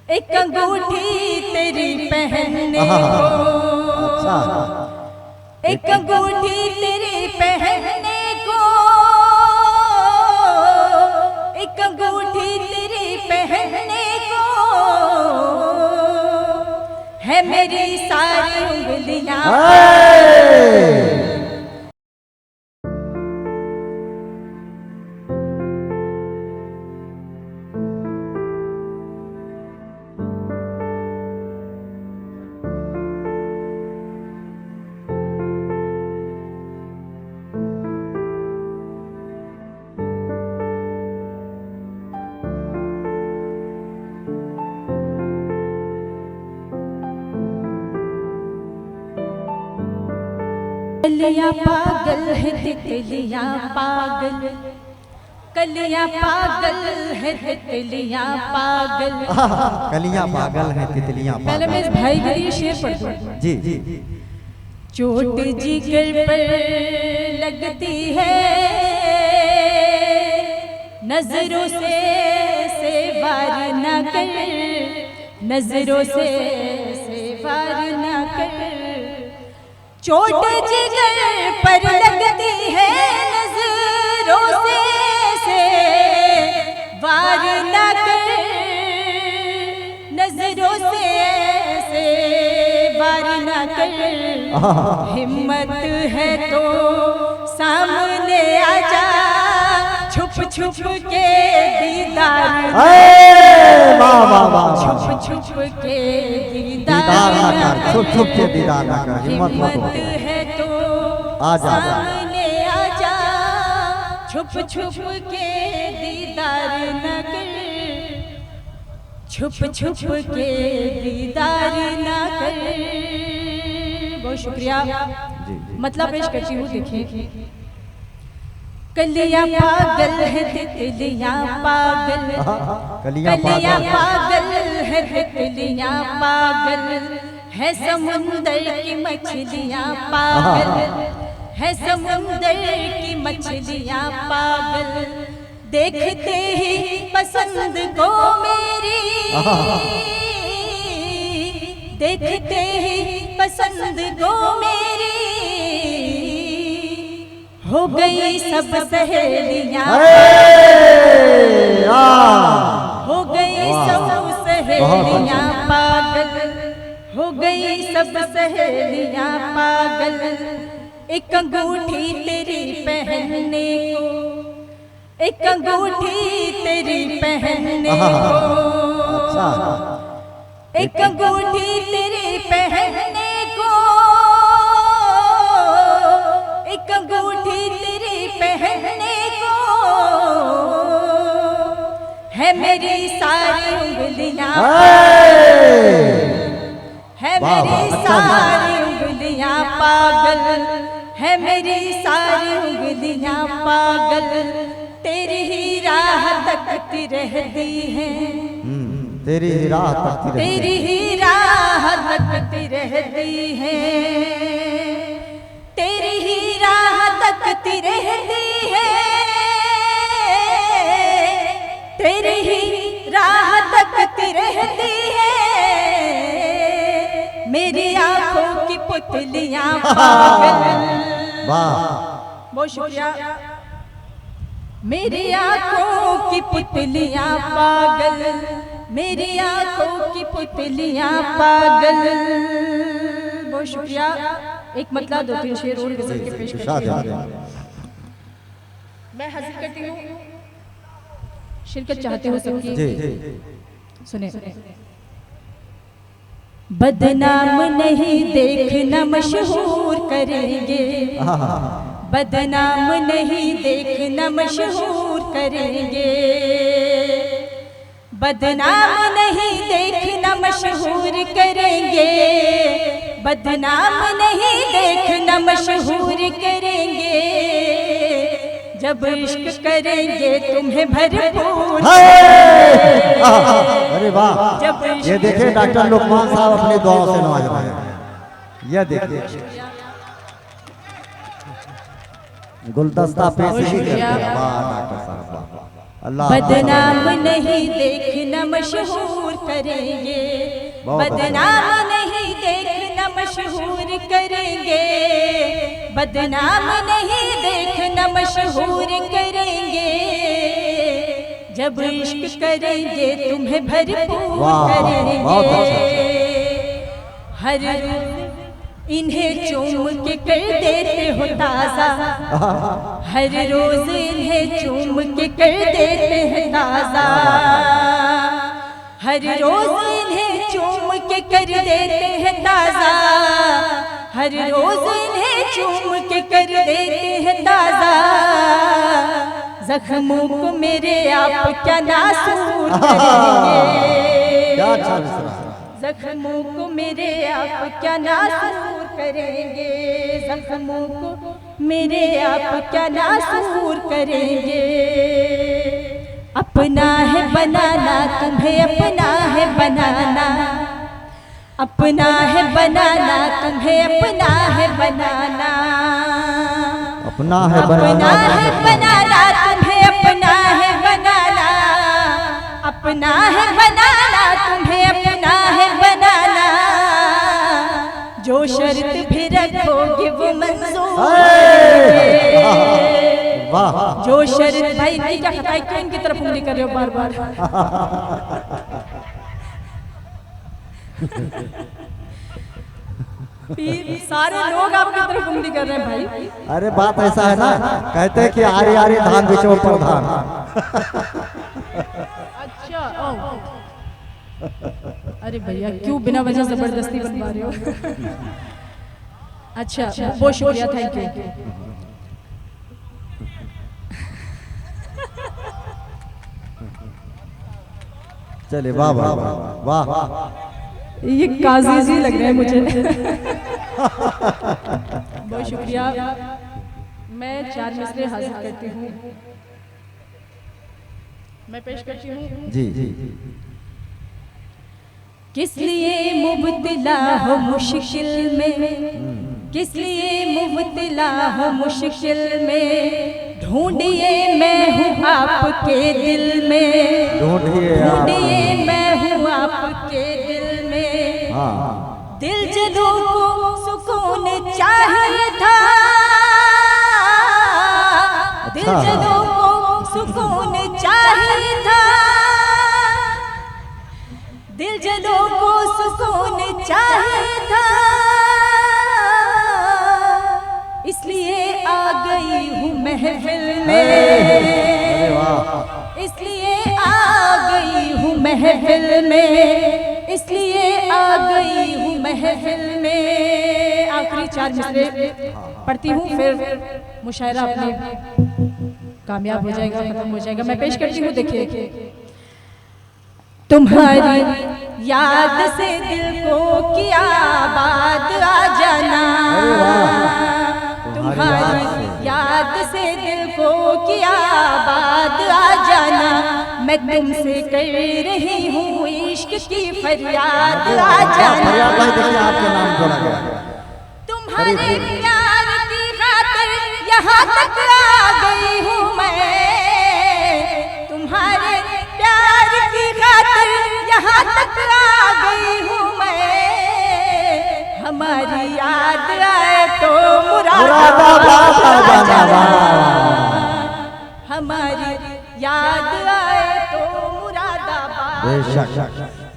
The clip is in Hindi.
एक अंगूठी तेरी पहनने को, एक अंगूठी तेरी पहनने को, एक अंगूठी तेरी पहनने को, है मेरी सारी उंगलियां। कलियां पागल है तितलियां पागल, कलियां पागल है तितलियां पागल। कलियां पागल है तितलियां पागल। पहले मैं इस भाई के लिए शेर पढ़ दूं। जी जी। चोट जिगर पर लगती है, नजरों से वार न कर, नजरों से वार न कर। चोट जिगर पर लगती है, नजरों से वार न कर, नजरों से वार न कर। हिम्मत है तो सामने आजा, छुप छुप के दीदार, छुप के दीदार न कर, छुप छुप के दीदार न कर। हिम्मत है तो सामने आजा, छुप छुप के दीदार न कर, छुप छुप के दीदार न कर। बहुत शुक्रिया। मतलब पेश करती हूँ, देखिए। कलियां पागल है तितलियां पागल, कलियां पागल है तितलियां पागल, है समुंदर की मछलियां पागल, है समुंदर की मछलियां पागल। देखते ही पसंद को मेरी, देखते ही पसंद को मेरी, हो गई सब सहेलियां, हो गई सब सहेलियां पागल, हो गई सब सहेलियां पागल। एक अंगूठी तेरी पहनने को, एक अंगूठी तेरी पहनने को, एक अंगूठी तेरी पहनने को, एक अंगूठी तेरी पहनने को, है मेरी सारी उंगलियां, है मेरी सारी उंगलियां पागल, है मेरी सारी उंगलियां पागल। तेरी ही राह तकती रहती है, तेरी ही राह तकती रहती है, तेरी ही राह तकती रहती है, तेरी ही राह तकती रहती है, तेरी ही राह तकती रहती है। मेरी आंखों की पुतलियां पागल। वाह, बहुत शुक्रिया। मेरी आंखों की पुतलियां पागल, मेरी आंखों की पुतलियां पागल। बहुत शुक्रिया। एक मतलब दो तीन शेर और गजल के पेश करती हूँ। मैं हाजिर करती हूँ, शिरकत चाहते हो सबकी। सुने। बदनाम नहीं देखना मशहूर करेंगे, बदनाम नहीं देखना मशहूर करेंगे, बदनाम नहीं देखना मशहूर करेंगे, बदनाम नहीं देखना मशहूर करेंगे। जब इश्क करेंगे तुम्हें भरपूर। अरे वाह, ये देखिए डॉक्टर लुकमान साहब अपनी दुआओं से नवाज रहे हैं। ये देखिए गुलदस्ता पेश ही करते हैं। वाह डॉक्टर साहब, अल्लाह बदनाम नहीं देखना मशहूर करेंगे, बदनाम नहीं देखना मशहूर करेंगे, बदनाम नहीं देखना मशहूर करेंगे, जब इश्क करेंगे तुम्हें भरपूर करेंगे। हर इन्हें चूम के कर देते हो ताजा, हर रोज इन्हें चूम के कर देते हैं ताजा, हर रोज इन्हें चूम के कर देते हैं ताजा, हर रोज इन्हें चूम के कर देते हैं ताजा। जख्मों को मेरे आप क्या नासूर करेंगे, जख्मों को मेरे आप क्या नासूर करेंगे, जख्मों को मेरे आप क्या नासूर करेंगे। अपना है बनाना तुम्हें अपना है बनाना, अपना है बनाना तुम्हें अपना है बनाना, अपना है अपना है बनाना तुम्हें अपना है बनाना, अपना है बनाना तुम्हें अपना है बनाना, जो शर्त भी रखोगे वो मंजूर, जो शर्त। भाई नहीं क्या खता है, क्यों इनकी तरफ उंगली कर रहे हो बार बार? सारे लोग आपकी तरफ उंगली कर रहे हैं भाई। अरे बात ऐसा है ना, कहते हैं कि आरे आरे धान बेचो प्रधान। अच्छा अरे भैया क्यों बिना वजह जबरदस्ती बनवा रहे हो? अच्छा बहुत शुक्रिया, थैंक यू। चलिए वाह वाह वाह वाह, ये काजी जी लग रहा है मुझे। बहुत शुक्रिया। मैं 4 मिसरे हाजिर करती हूँ, मैं पेश करती हूँ। जी जी। किस लिए मुब्तला हो मुश्किल में, किस लिए मुब्तला हो मुश्किल में, ढूंढिए मैं हूँ आपके दिल में, ढूंढिए मैं हूँ आपके दिल में। दिल जदों को सुकून चाहिए था, दिल जदों को सुकून चाहिए था, दिल जदों को सुकून चाहिए था, इसलिए आ गई हूँ महफिल में, इसलिए आ गई हूँ महफिल में, इसलिए आ गई हूँ महफिल में। आखिरी 4 मिसरे पढ़ती हूँ, फिर मुशायरा अपने कामयाब हो जाएगा, खत्म हो जाएगा। मैं पेश करती हूँ, देखिए। तुम्हारी याद से दिल को किया आबाद आ जाना, तुम्हारी याद से दिल को किया आबाद आ जाना, मैं तुमसे कर रही हूँ इश्क की फरियाद आ जाना। तुम्हारे प्यार की खातिर यहाँ तक आ गई हूँ मैं, तुम्हारे प्यार की खातिर यहाँ तक आ गई हूँ मैं। हमारी याद आए तो मुरादाबाद आ जाना, हमारी याद आए तो मुरादाबाद।